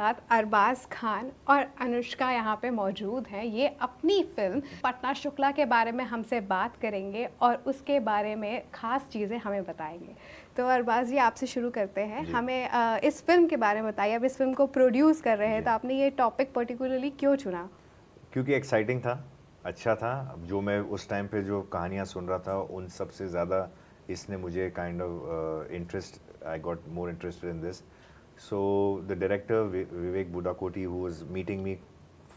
साथ अरबाज खान और अनुष्का यहाँ पे मौजूद हैं। ये अपनी फिल्म पटना शुक्ला के बारे में हमसे बात करेंगे और उसके बारे में ख़ास चीज़ें हमें बताएंगे। तो अरबाज जी, आपसे शुरू करते हैं। हमें इस फिल्म के बारे में बताइए। अब इस फिल्म को प्रोड्यूस कर रहे हैं, तो आपने ये टॉपिक पर्टिकुलरली क्यों चुना? क्योंकि एक्साइटिंग था, अच्छा था। जो मैं उस टाइम पे जो कहानियाँ सुन रहा था उन सब से ज़्यादा इसने मुझे kind of interest, I got more interested in this. So the director Vivek Budakoti, who was meeting me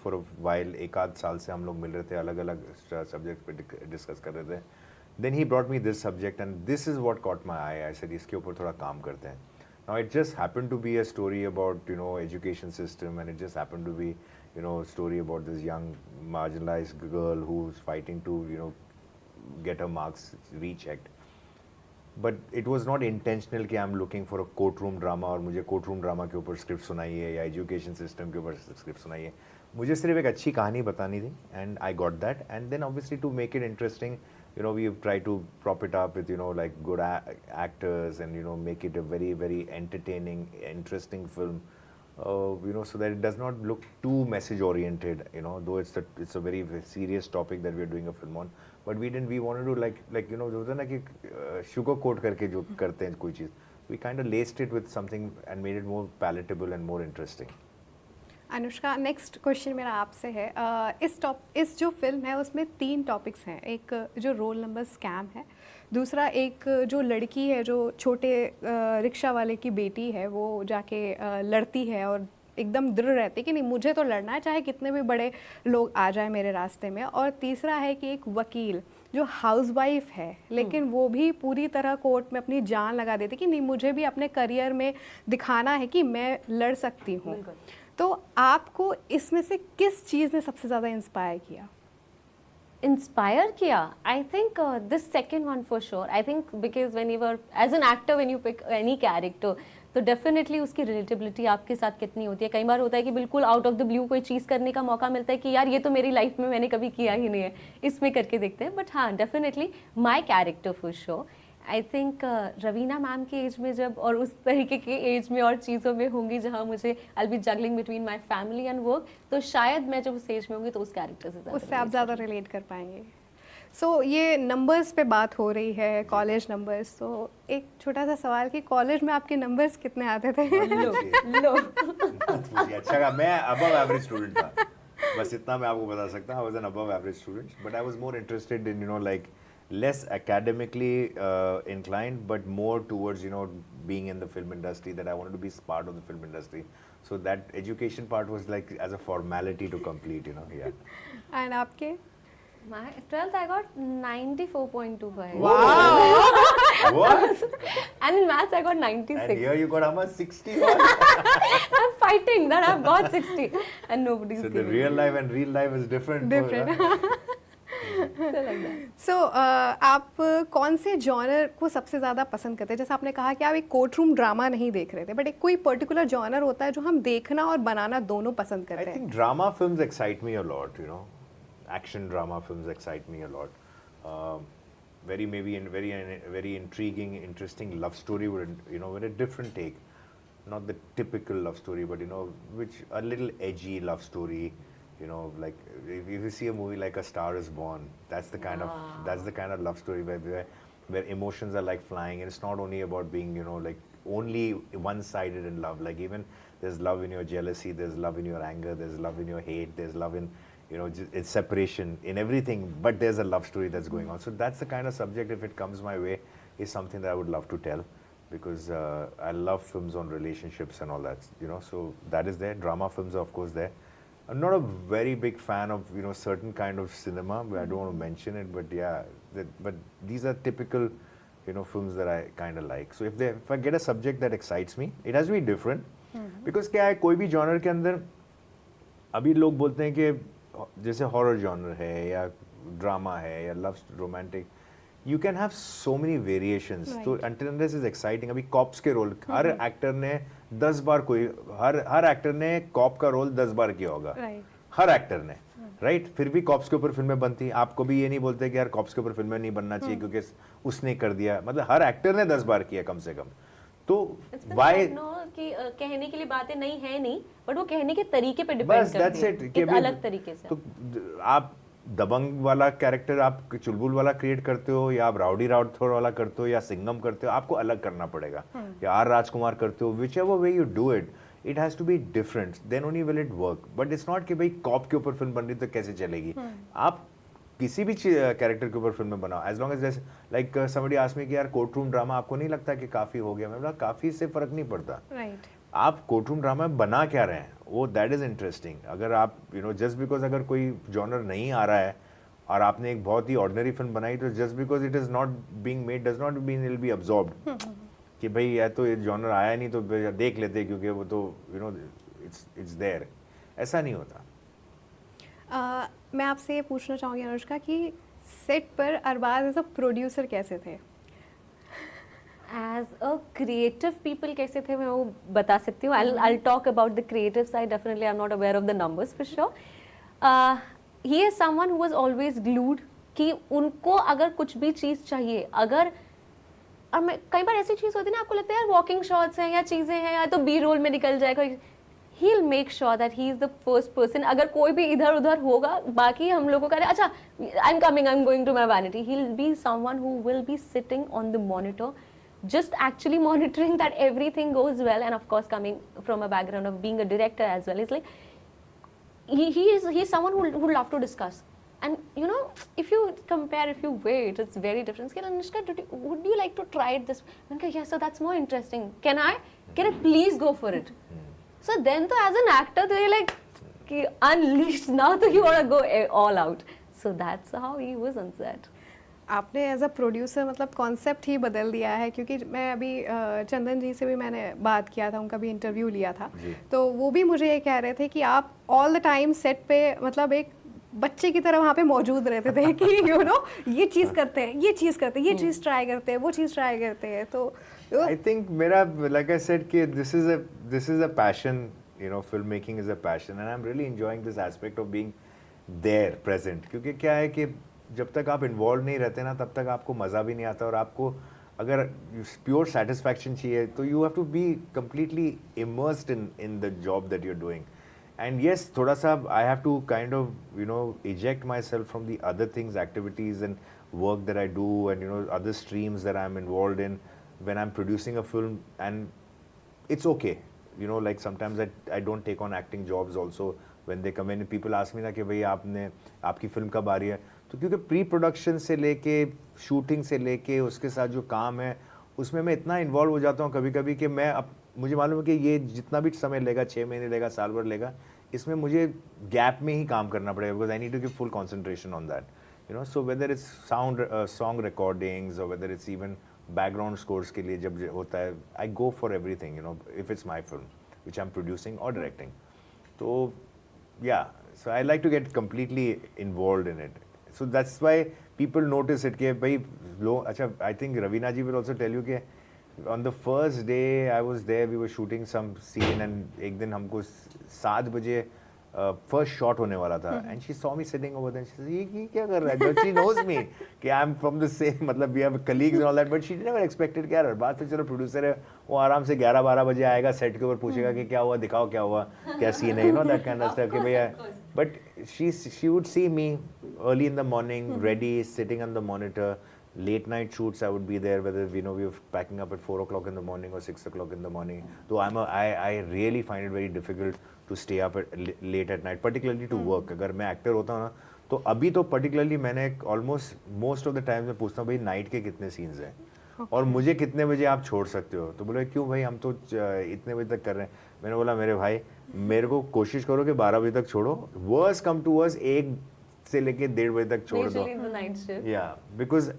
for a while, एक आध साल से हम लोग मिल रहे थे, अलग अलग सब्जेक्ट पे डिस्कस कर रहे थे. Then he brought me this subject and this is what caught my eye. I said इसके ऊपर थोड़ा काम करते हैं. Now it just happened to be a story about, you know, education system, and it just happened to be, you know, a story about this young marginalized girl who's fighting to, you know, get her marks rechecked. But it was not intentional कि I'm looking for a courtroom drama और मुझे courtroom drama के ऊपर script सुनाइए या education system के ऊपर script सुनाइए. मुझे सिर्फ एक अच्छी कहानी बतानी थी, and I got that. And then obviously to make it interesting, you know, we've tried to prop it up with, you know, like good actors and, you know, make it a very, very entertaining, interesting film. You know, so that it does not look too message oriented, you know, though it's a very, very serious topic that we're doing a film on. But we wanted to like, you know, जो होता है ना कि sugar coat करके जो करते हैं कोई चीज़, we kind of laced it with something and made it more palatable and more interesting. Anushka, next question मेरा आपसे है। इस जो फिल्म है उसमें 3 टॉपिक्स हैं। एक जो रोल नंबर स्कैम है, दूसरा एक जो लड़की है जो छोटे रिक्शा वाले की बेटी है, वो जाके लड़ती है और एकदम दृढ़ रहती है कि नहीं, मुझे तो लड़ना है चाहे कितने भी बड़े लोग आ जाए मेरे रास्ते में। और तीसरा है कि एक वकील जो हाउसवाइफ है, लेकिन वो भी पूरी तरह कोर्ट में अपनी जान लगा देती कि नहीं, मुझे भी अपने करियर में दिखाना है कि मैं लड़ सकती हूँ। तो आपको इसमें से किस चीज़ ने सबसे ज़्यादा इंस्पायर किया? Inspire किया? I think this second one for sure. I think because when you were as an actor, when you pick any character, तो डेफिनेटली उसकी रिलेटेबिलिटी आपके साथ कितनी होती है. कई बार होता है कि बिल्कुल आउट ऑफ द ब्लू कोई चीज़ करने का मौका मिलता है कि यार ये तो मेरी लाइफ में मैंने कभी किया ही नहीं है, इसमें करके देखते हैं. बट हाँ, definitely my character for sure. I think Raveena ma'am के एज में जब और उस तरीके के एज में और चीज़ों में होंगी जहाँ मुझे I be juggling between my family and work, तो शायद मैं जब उस एज में होंगी तो उस कैरेक्टर से उससे आप ज़्यादा रिलेट कर पाएंगे. सो ये नंबर्स पे बात हो रही है, कॉलेज नंबर्स. तो एक छोटा सा सवाल कि कॉलेज में आपके नंबर्स कितने आते थे? लो अच्छा का मैं अबव एवरेज स्टूडेंट था, बस इतना मैं आपको बता सकता हूँ. I was an above average student, but I was more interested in, you know, like less academically inclined, but more towards, you know, being in the film industry, that I wanted to be part of the film industry. So that education part was like as a formality to complete, you know. Yeah. And आपके? My 12th I got 94.25. Wow. What? And in maths I got 96. And here you got how much? 61? I'm fighting that I've got 60 and nobody's So the real life and real life is different. So, आप कौन से genre को सबसे ज़्यादा पसंद करते हैं? जैसे आपने कहा कि आप एक कोर्ट रूम ड्रामा नहीं देख रहे थे, बट एक कोई पर्टिकुलर जॉनर होता है जो हम देखना और बनाना दोनों पसंद करते हैं. I think drama films excite me a lot, you know. Action drama films excite me a lot. Very intriguing, interesting love story with, you know, with a different take. Not the typical love story, but, you know, which a little edgy love story. You know, like if you see a movie like A Star Is Born, that's the kind of love story where emotions are like flying, and it's not only about being, you know, like only one-sided in love. Like even there's love in your jealousy, there's love in your anger, there's love in your hate, there's love in, you know, it's separation in everything, but there's a love story that's going on. So that's the kind of subject, if it comes my way, is something that I would love to tell, because I love films on relationships and all that, you know. So that is there. Drama films are of course there. I'm not a very big fan of, you know, certain kind of cinema, but I don't want to mention it, but yeah, but these are typical, you know, films that I kind of like. So if I get a subject that excites me, it has to be different, because क्या है, कोई भी genre के अंदर अभी लोग बोलते हैं कि जैसे horror genre है या drama है या love romantic, you can have so many variations. तो until unless is exciting. अभी cops के रोल हर एक्टर ने 10 बार हर एक्टर ने कॉप का रोल 10 बार किया होगा, हर एक्टर ने, राइट? फिर भी कॉप्स के ऊपर फिल्में बनती. आपको भी ये नहीं बोलते कि यार कॉप्स के ऊपर फिल्में नहीं बनना चाहिए क्योंकि उसने कर दिया. मतलब हर एक्टर ने 10 बार किया कम से कम. तो why कि कहने के लिए बातें नहीं है नहीं, बट वो कहने के तरीके पे बस डिपेंड दैट्स करती इट है एक अलग तरीके से। तो आप दबंग वाला कैरेक्टर आप चुलबुल वाला क्रिएट करते हो, या आप राउडी राठौर वाला करते हो, या सिंघम करते हो, आपको अलग करना पड़ेगा, या आर राजकुमार करते हो, whichever way you do it, it has to be different, then only will it work. But it's not कि भाई कॉप के ऊपर फिल्म बन रही तो कैसे चलेगी। आप किसी भी कैरेक्टर के ऊपर फिल्म बनाओ, एज लॉन्ग एज जैसे लाइक समबडी आस्क्ड मी कि यार कोर्ट रूम ड्रामा आपको नहीं लगता कि काफी हो गया? मैं बोला काफी से फर्क नहीं पड़ता, राइट। आप कोर्ट रूम ड्रामा बना क्या रहे हैं, वो दैट इज इंटरेस्टिंग। अगर आप जस्ट बिकॉज अगर कोई जॉनर नहीं आ रहा है और आपने एक बहुत ही ऑर्डिनरी फिल्म बनाई, तो just because it is not being made does not mean it will be absorbed कि भाई या तो ये जॉनर आया नहीं तो देख लेते क्योंकि वो तो इट्स देयर, ऐसा नहीं होता। मैं आपसे ये पूछना चाहूँगी अनुष्का कि सेट पर अरबाज एज अ प्रोड्यूसर कैसे थे? एज अ क्रिएटिव पीपल कैसे थे मैं वो बता सकती हूँ। I'll talk about the creative side. Definitely I'm not aware of the numbers for sure. He is someone who was always glued कि उनको अगर कुछ भी चीज़ चाहिए, अगर और मैं कई बार ऐसी चीज़ होती है ना, आपको लगता है यार वॉकिंग शॉट्स हैं या चीज़ें हैं या तो बी रोल में निकल जाएगा, he'll make sure that he is the first person. अगर कोई भी इधर उधर होगा, बाकी हम लोगों का अच्छा I'm coming, I'm going to my vanity, he'll be someone who will be sitting on the monitor just actually monitoring that everything goes well, and of course coming from a background of being a director as well, it's like he's someone who love to discuss. And if you compare, if you wait, it's very different. Anushka, would you like to try it this? Yes, so that's more interesting. Can I please go for it? So then to as an actor they're like unleashed, now so you want to go all out. So that's how he was on set. आपने as a producer मतलब concept ही बदल दिया है, क्योंकि मैं अभी चंदन जी से भी मैंने बात किया था, उनका भी इंटरव्यू लिया था, तो वो भी मुझे ये कह रहे थे कि आप ऑल द टाइम सेट पे मतलब एक बच्चे की तरह वहाँ पे मौजूद रहते थे कि ये चीज़ करते हैं, ये चीज़ करते हैं, ये चीज़ ट्राई करते हैं, वो चीज़ ट्राई करते हैं। तो आई थिंक मेरा लाइक आई सेड कि this is a passion, film making is a passion, and I am really enjoying this aspect of being there present. क्योंकि क्या है कि जब तक आप इन्वॉल्व नहीं रहते ना, तब तक आपको मज़ा भी नहीं आता, और आपको अगर प्योर सेटिस्फैक्शन चाहिए तो you have to be completely immersed in the job that you are doing. And yes, थोड़ा सा I have to kind of eject my self from the other things, activities and work that I do, and other streams that I am involved in when I'm producing a film, and it's okay, like sometimes I don't take on acting jobs also when they come in. People ask me ना कि भाई आपकी film कब आ रही है, तो क्योंकि pre production से लेके शूटिंग से लेके उसके साथ जो काम है उसमें मैं इतना इन्वॉल्व हो जाता हूँ कभी कभी कि मुझे मालूम है कि ये जितना भी समय लेगा, 6 महीने लेगा, साल भर लेगा, इसमें मुझे गैप में ही काम करना पड़ेगा, because I need to give full concentration on that, so whether it's song recordings और whether it's even background scores के लिए जब होता है, I go for everything, if it's my film which I am producing और directing. तो या so I like to get completely involve in it, so that's why people notice it कि भाई लोग, अच्छा I think Raveena ji will also tell you कि on the first day I was there, we were shooting some scene, and एक दिन हमको 7 बजे first shot होने वाला था, and she saw me sitting over there, she said ये क्या कर रहा है, शी नोज मी कि I am from the same, मतलब we have colleagues and all that, but she never expected कि यार बात तो चलो प्रोड्यूसर है, वो आराम से 11-12 बजे आएगा सेट के ऊपर, पूछेगा कि क्या हुआ, दिखाओ क्या हुआ, क्या सीन है, दैट काइंड ऑफ स्टफ कि भैया, but she would see me early in the morning, ready, sitting on the monitor. Late night shoots, I would be there, whether we were packing up at 4 o'clock in the morning or 6 o'clock in the morning. So I really find it very difficult to stay up late at night, particularly to work. अगर मैं actor होता हूँ ना, तो अभी तो particularly मैंने most of the time मैं पूछता हूँ भाई नाइट के कितने scenes हैं, और मुझे कितने बजे आप छोड़ सकते हो, तो बोले क्यों भाई हम तो इतने बजे तक कर रहे हैं। मैंने बोला मेरे भाई मेरे को कोशिश करो कि 12 बजे तक छोड़ो, वर्स कम टू वर्स 1 से लेके 1:30 बजे तक छोड़ दो, या बिकॉज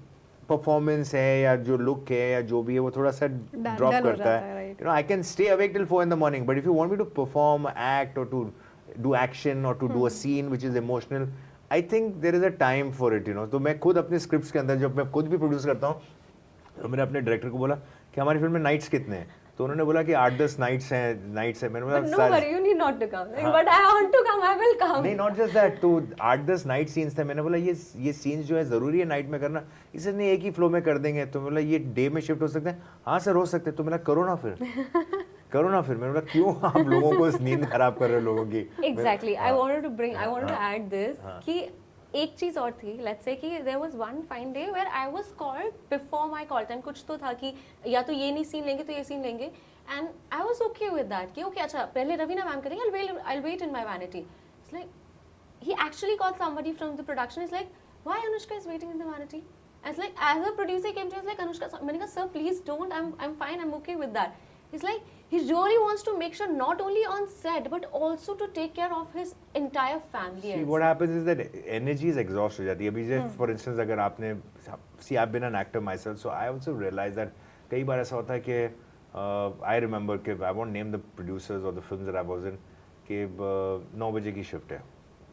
परफॉर्मेंस है या जो लुक है या जो भी है वो थोड़ा सा ड्रॉप करता है, I can stay awake till 4 in the morning, but if you want me to perform, act और टू डू एक्शन और to do a scene which is emotional, I think there is a time for it, तो मैं खुद अपने scripts के अंदर जब मैं खुद भी प्रोड्यूस करता हूँ, तो मैंने अपने डायरेक्टर को बोला कि हमारी फिल्म में नाइट्स कितने हैं, तो उन्होंने बोला कि 8-10 नाइट्स हैं। मैंने बोला no worry, you need not to come, but I want to come, I will come। नहीं, not just that, तो 8-10 नाइट सीन्स थे। मैंने बोला ये सीन्स जो है ज़रूरी है नाइट में करना, इसे नहीं एक ही फ्लो में कर देंगे, तो बोला ये डे में शिफ्ट हो सकते हैं। हाँ सर हो सकते हैं, तो मैंने करो ना फिर करो ना फिर। मैंने बोला क्यों आप लोगों को नींद खराब कर रहे हो लोगों की। Exactly. I wanted to हाँ, add this हाँ. कि एक चीज और थी, let's say कि there was one fine day where I was called before my call time. कुछ तो था कि या तो ये नहीं सीन लेंगे तो ये सीन लेंगे, and I was okay with that कि okay अच्छा पहले रवीना मैम करेंगे, I'll wait in my vanity. It's like he actually called somebody from the production. It's like why Anushka is waiting in the vanity? And it's like as a producer he came to me, like Anushka, मैंने कहा sir please don't, I'm fine, I'm okay with that. He's like he really wants to make sure not only on set but also to take care of his entire family. See, what happens is that energy is exhaust हो जाती है। अभी जैसे for instance अगर आपने see I've been an actor myself, so I also realized that कई बार ऐसा होता है कि I remember कि I won't name the producers or the films that I was in कि 9 बजे की शिफ्ट है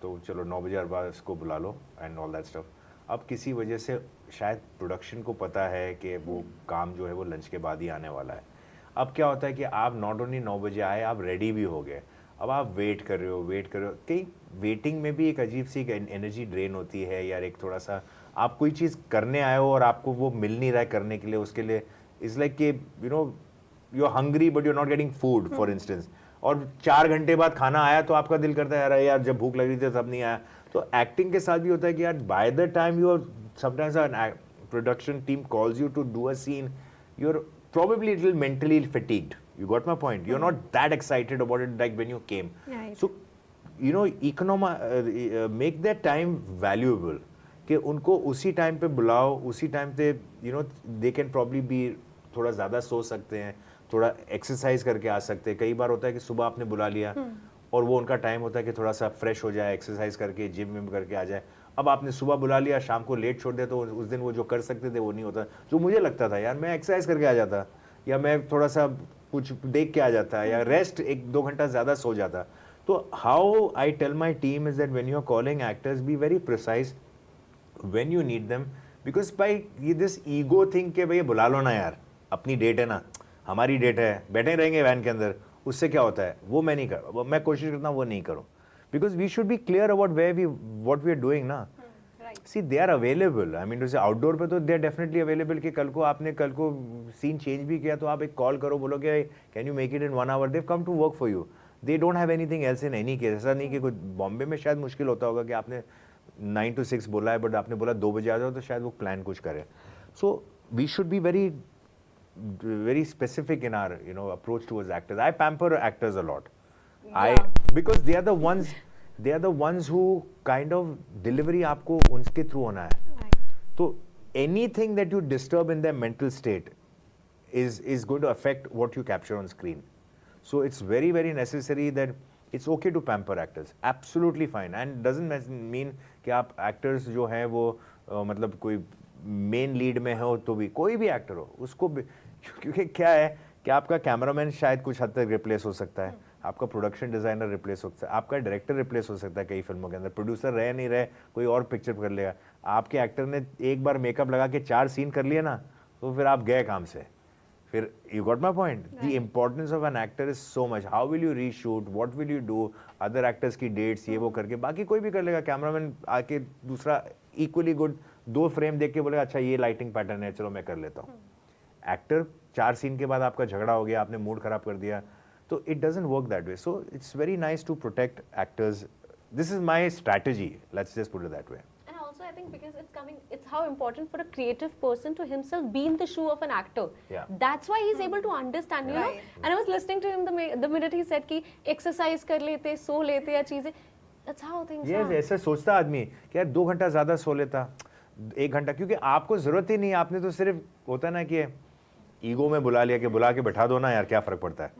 तो चलो 9 बजे अरबाज को बुला लो and all that stuff। अब किसी वजह से शायद प्रोडक्शन को पता है कि वो काम जो है वो लंच के बाद ही आने वाला है। अब क्या होता है कि आप नॉट ओनली 9 बजे आए, आप रेडी भी हो गए, अब आप वेट कर रहे हो। कई वेटिंग में भी एक अजीब सी एनर्जी ड्रेन होती है यार। एक थोड़ा सा आप कोई चीज़ करने आए हो और आपको वो मिल नहीं रहा है करने के लिए, उसके लिए इट्स लाइक कि you know you are hungry but you are not getting food for instance. और 4 घंटे बाद खाना आया तो आपका दिल करता है यार जब भूख लग रही थी तब नहीं आया। तो एक्टिंग के साथ भी होता है कि यार by the time you are sometimes production team calls you to do a scene, you are probably a little mentally fatigued. You got my point. You're not that excited about it like when you came. Right. So, you know, make that time valuable. कि उनको उसी time पे बुलाओ, उसी time पे you know they can probably be थोड़ा ज़्यादा सो सकते हैं, थोड़ा एक्सरसाइज करके आ सकते हैं। कई बार होता है कि सुबह आपने बुला लिया और वो उनका टाइम होता है कि थोड़ा सा फ्रेश हो जाए, एक्सरसाइज करके जिम विम करके आ जाए। अब आपने सुबह बुला लिया, शाम को लेट छोड़ दिया तो उस दिन वो जो कर सकते थे वो नहीं होता। जो मुझे लगता था यार मैं एक्सरसाइज करके आ जाता या मैं थोड़ा सा कुछ देख के आ जाता या रेस्ट 1-2 घंटा ज़्यादा सो जाता। तो how I tell my team is that when you are calling actors be very precise when you need them, because by ये दिस ईगो थिंग के भैया बुला लो ना यार, अपनी डेट है ना, हमारी डेट है, बैठे रहेंगे वैन के अंदर, उससे क्या होता है, वो मैं नहीं कर, मैं कोशिश करता हूँ वो नहीं करूँ। Because we should be clear about what we are doing ना। See, they are available. I mean, to say outdoor पे तो they are definitely available कि कल को scene change भी किया तो आप एक call करो, बोलो कि can you make it in 1 hour? They've come to work for you. They don't have anything else in any case. ऐसा नहीं कि कुछ बॉम्बे में शायद मुश्किल होता होगा कि आपने 9 to 6 बोला है बट आपने बोला 2 बजे आ जाओ तो शायद वो प्लान कुछ करे। So we should be very specific in our approach towards actors. I pamper actors a lot. Because they are the ones who kind of delivery आपको उनके थ्रू होना है। तो anything that you disturb in their mental state is going to affect what you capture on screen. So it's very necessary that it's okay to pamper actors. Absolutely fine. And doesn't mean कि आप actors जो हैं वो मतलब कोई main lead में हो तो भी कोई भी एक्टर हो उसको क्योंकि क्या है कि आपका कैमरामैन शायद कुछ हद तक रिप्लेस हो सकता है, आपका प्रोडक्शन डिजाइनर रिप्लेस हो सकता है, आपका डायरेक्टर रिप्लेस हो सकता है कई फिल्मों के अंदर, प्रोड्यूसर रहे नहीं रहे कोई और पिक्चर कर लेगा। आपके एक्टर ने एक बार मेकअप लगा के 4 सीन कर लिया ना तो फिर आप गए काम से। फिर you got my point. The importance of an actor is so much. How will you reshoot, what will you do, other actors की डेट्स ये वो करके, बाकी कोई भी कर लेगा। कैमरामैन आके दूसरा इक्वली गुड 2 फ्रेम देख के बोलेगा अच्छा ये लाइटिंग पैटर्न है चलो मैं कर लेता हूँ। एक्टर 4 सीन के बाद आपका झगड़ा हो गया, आपने मूड खराब कर दिया, तो it doesn't work that way. So it's very nice to protect actors. This is my strategy. Let's just put it that way. And also I think because it's how important for a creative person to himself be in the shoe of an actor. Yeah. That's why he's able to understand, you know. And I was listening to him the minute he said कि exercise कर लेते, सो लेते या चीजें. That's how things are. Yes, ऐसा सोचता आदमी कि यार 2 घंटा ज्यादा सो लेता, 1 घंटा, क्योंकि आपको जरूरत ही नहीं, आपने तो सिर्फ होता ना कि ईगो में बुला लिया कि बुला के बैठा दो ना यार क्या फर्क पड़ता है,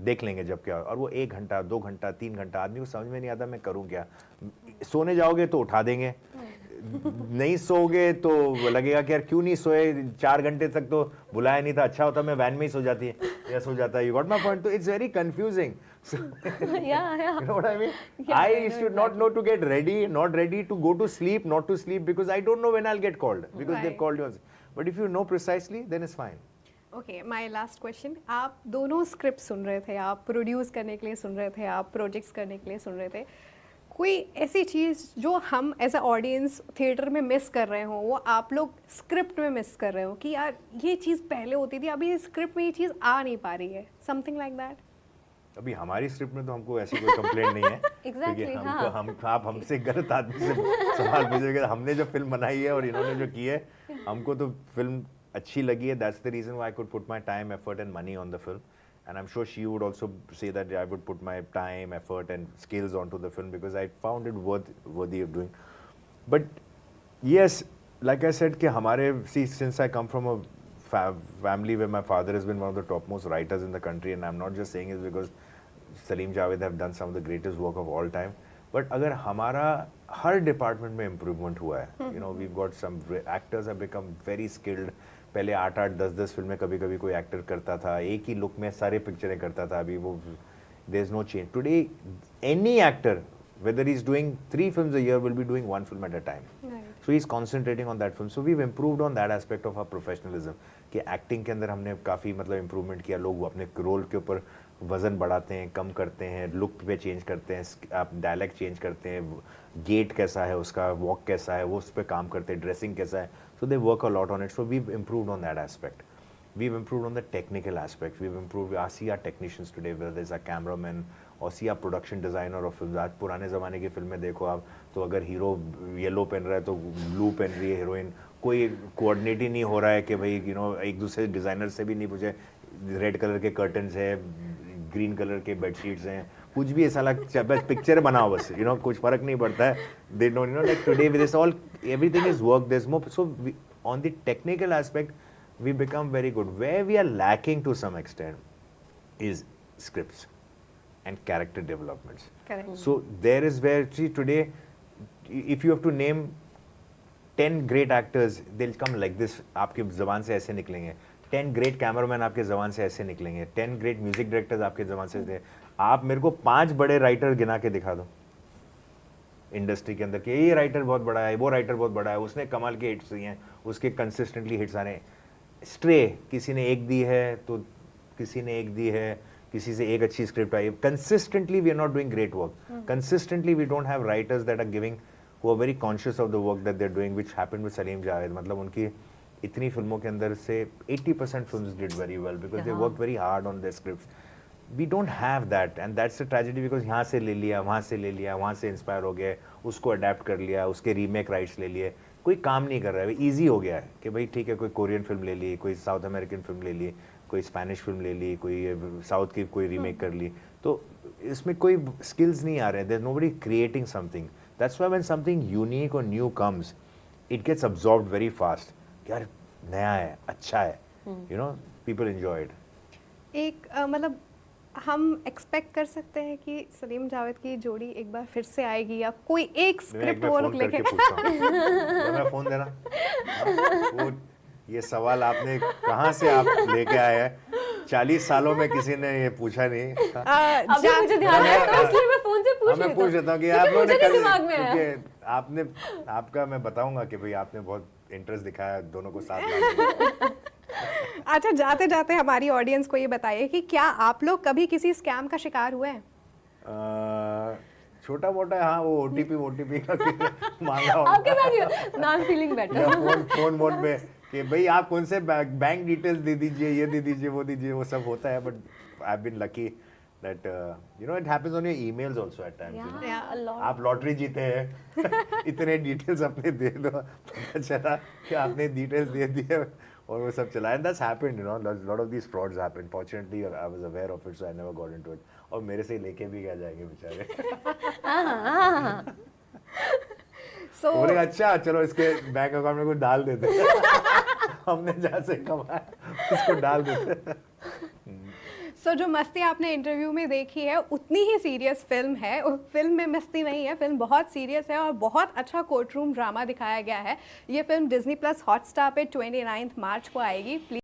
देख लेंगे जब क्या। और वो 1 घंटा 2 घंटा 3 घंटा आदमी को समझ में नहीं आता मैं करूं क्या। सोने जाओगे तो उठा देंगे, नहीं सोओगे तो लगेगा कि यार क्यों नहीं सोए, 4 घंटे तक तो बुलाया नहीं था, अच्छा होता मैं वैन में ही सो जाती है या सो जाता है। You got my point. तो it's very confusing. yeah. You know what I mean? Yeah, I should not know to get ready, not ready to go to sleep, not to sleep, because I don't know when I'll get called, because they've called you. But if you know precisely, then it's fine. Okay, my last question. आप दोनों script सुन रहे थे, आप produce करने के लिए सुन रहे थे, आप प्रोजेक्ट्स करने के लिए सुन रहे थे, कोई ऐसी चीज़ जो हम एज अ ऑडियंस थिएटर में मिस कर रहे हो, वो आप लोग स्क्रिप्ट में मिस कर रहे हो कि यार ये चीज़ पहले होती थी, अभी स्क्रिप्ट में ये चीज़ आ नहीं पा रही है, समथिंग लाइक दैट? अभी हमारी स्क्रिप्ट में तो हमको ऐसी कोई कंप्लेंट नहीं है Exactly, क्योंकि हाँ। आप हमसे गलत आदमी से सवाल पूछेंगे। हमने जो फिल्म बनाई है और इन्होंने जो की है, हमको तो फिल्म अच्छी लगी है। That's the reason why I could put my time, effort and money on the film, and I'm sure she would also say that I would put my time, effort and skills onto the film because I found it worthy of doing. But yes, like I said कि हमारे, see, since I come from a family where my father has been one of the topmost writers in the country, and I'm not just saying it because Salim Javed have done some of the greatest work of all time, but अगर हमारा हर department में improvement हुआ है, you know, we've got some actors have become very skilled. पहले 8-8, 10-10 फिल्में कभी कभी कोई एक्टर करता था, एक ही लुक में सारे पिक्चरें करता था। अभी वो there is no change today. Any actor whether he's doing 3 films a year will be doing 1 film at a time. Right. So he's concentrating on that film. So we've improved on that aspect of our professionalism कि acting के अंदर हमने काफ़ी मतलब improvement किया। लोग अपने role के ऊपर वजन बढ़ाते हैं, कम करते हैं, लुक पे चेंज करते हैं, आप डायलैक्ट चेंज करते हैं, गेट कैसा है उसका, वॉक कैसा है, वो उस पर काम करते हैं, ड्रेसिंग कैसा है. So they work a lot on it. So we've improved on that aspect. We've improved on the technical aspect. We've improved. I see our technicians today, whether there's a cameraman और सी आप production designer और film. आज पुराने ज़माने की फिल्में देखो आप, तो अगर हीरो येलो पहन रहा है तो ब्लू पहन रही है हीरोइन, कोई कोऑर्डिनेट ही नहीं हो रहा है कि भाई यू नो एक दूसरे डिज़ाइनर से भी नहीं पूछे, रेड कलर के कर्टन्स है, ग्रीन कलर के बेडशीट्स हैं, कुछ भी ऐसा बस पिक्चर बनाओ बस, यू नो कुछ फ़र्क नहीं पड़ता है। They don't know like today with this all everything is work, there is more. So on the technical aspect we become very good. Where we are lacking to some extent is scripts and character developments. Correct. So there is where, see, today if you have to name 10 great actors, they'll come like this, आपके ज़बान से ऐसे निकलेंगे। 10 great cameramen आपके ज़बान से ऐसे निकलेंगे। 10 great music directors आपके ज़बान से ऐसे। आप मेरे को 5 बड़े राइटर गिना के दिखा दो इंडस्ट्री के अंदर कि ये राइटर बहुत बड़ा है, वो राइटर बहुत बड़ा है, उसने कमाल के हिट्स दिए हैं, उसके कंसिस्टेंटली हिट्स आ रहे हैं। स्ट्रे किसी ने एक दी है तो किसी ने एक दी है, किसी से एक अच्छी स्क्रिप्ट आई। Consistently we are not doing great work. Consistently we don't have writers that are giving, who are very conscious of the work that they are doing, which happened with Salim Javed. मतलब उनकी इतनी फिल्मों के अंदर से 80% films did very well because they work very hard on their scripts. We don't have that and that's a tragedy because यहाँ से ले लिया, वहाँ से ले लिया, वहाँ से इंस्पायर हो गया, उसको अडेप्ट कर लिया, उसके रीमेक राइट्स ले लिए, कोई काम नहीं कर रहा है। ईजी हो गया है कि भाई ठीक है, कोई कोरियन फिल्म ले ली, कोई साउथ अमेरिकन फिल्म ले ली, कोई स्पेनिश फिल्म ले ली, कोई साउथ की कोई रीमेक कर ली, तो इसमें कोई स्किल्स नहीं आ रहे हैं। There is nobody creating something. That's why when something unique और new comes it gets absorbed very fast. यार नया है, अच्छा है, you know people enjoy it. एक मतलब हम एक्सपेक्ट कर सकते हैं कि सलीम जावेद की जोड़ी एक बार फिर से आएगी या कोई एक स्क्रिप्ट वो लोग लेके मैं फोन देना। वो ये सवाल आपने कहाँ से आप लेके आए हैं? 40 सालों में किसी ने ये पूछा नहीं। अभी मुझे ध्यान आया तो इसलिए मैं फोन से पूछ मैं पूछ लेता हूँ कि आप लोगों ने क्योंकि आपने आपका मैं बताऊंगा कि भाई आपने बहुत इंटरेस्ट दिखाया दोनों को साथ लाने। अच्छा, जाते जाते हमारी ऑडियंस को ये बताइए कि क्या आप लोग कभी किसी स्कैम का शिकार हुए हैं? छोटा मोटा, हाँ, वो ओटीपी का मांगा आपके साथ now I am feeling better. Phone पे कि भाई आप कौन से बैंक डिटेल्स दे दीजिए, ये दे दीजिए, वो दीजिए, वो सब होता है। But I have been lucky that you know it happens on your emails also at times, you know? Yeah, a lot. आप लॉटरी जीते हैं इतने डिटेल्स अपने दे दो, पता चला कि आपने डिटेल्स दे दिए और वो सब चला। And that's happened, you know, lot of these frauds happen. Fortunately I was aware of it, so I never got into it. और मेरे से लेके भी क्या जाएंगे बेचारे। So बोलेगा अच्छा चलो इसके बैंक अकाउंट में कुछ डाल देते हमने जहाँ से कमाया उसको डाल देते। सो जो मस्ती आपने इंटरव्यू में देखी है उतनी ही सीरियस फिल्म है। फिल्म में मस्ती नहीं है, फिल्म बहुत सीरियस है और बहुत अच्छा कोर्ट रूम ड्रामा दिखाया गया है। ये फिल्म Disney+ हॉटस्टार पे 29 मार्च को आएगी। प्लीज